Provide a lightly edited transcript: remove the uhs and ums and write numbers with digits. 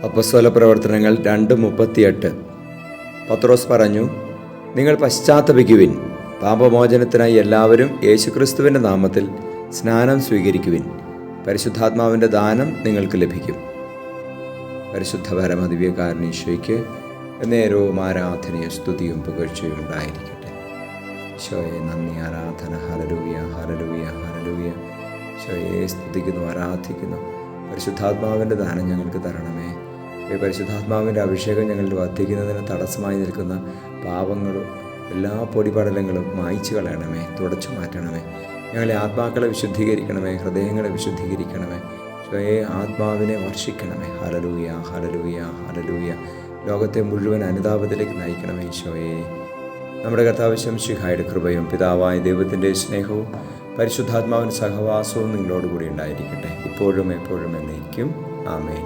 അപ്പോസ്തല പ്രവർത്തനങ്ങൾ 2:38. പത്രോസ് പറഞ്ഞു, നിങ്ങൾ പശ്ചാത്തപിക്കുവിൻ, പാപമോചനത്തിനായി എല്ലാവരും യേശുക്രിസ്തുവിൻ്റെ നാമത്തിൽ സ്നാനം സ്വീകരിക്കുവിൻ, പരിശുദ്ധാത്മാവിൻ്റെ ദാനം നിങ്ങൾക്ക് ലഭിക്കും. പരിശുദ്ധ പരമദിവ്യകാരുണ്യീശോയ്ക്ക് നേരവും ആരാധനയും സ്തുതിയും പുകഴ്ചയും ഉണ്ടായിരിക്കട്ടെ. ഈശോയെ നന്ദി, ആരാധന. Hallelujah, hallelujah, hallelujah. ഈശോയെ സ്തുതിക്കുന്നു, ആരാധിക്കുന്നു. പരിശുദ്ധാത്മാവിൻ്റെ ദാനം ഞങ്ങൾക്ക് തരണമേ. ഈ പരിശുദ്ധാത്മാവിൻ്റെ അഭിഷേകം ഞങ്ങളിൽ വർദ്ധിക്കുന്നതിന് തടസ്സമായി നിൽക്കുന്ന പാപങ്ങളും എല്ലാ പൊടിപടലങ്ങളും മായ്ച്ചു കളയണമേ, തുടച്ചു മാറ്റണമേ. ഞങ്ങളെ ആത്മാക്കളെ വിശുദ്ധീകരിക്കണമേ, ഹൃദയങ്ങളെ വിശുദ്ധീകരിക്കണമേ. ഈശോയെ ആത്മാവിനെ വർഷിക്കണമേ. Hallelujah, hallelujah, hallelujah. ലോകത്തെ മുഴുവൻ അനുതാപത്തിലേക്ക് നയിക്കണമേ ഈശോയെ. നമ്മുടെ കർത്താവ് ശംശിഹായുടെ കൃപയും പിതാവായ ദൈവത്തിൻ്റെ സ്നേഹവും പരിശുദ്ധാത്മാവിൻ്റെ സഹവാസവും നിങ്ങളോടുകൂടി ഉണ്ടായിരിക്കട്ടെ, ഇപ്പോഴും എപ്പോഴും എന്നേക്കും. ആമേൻ.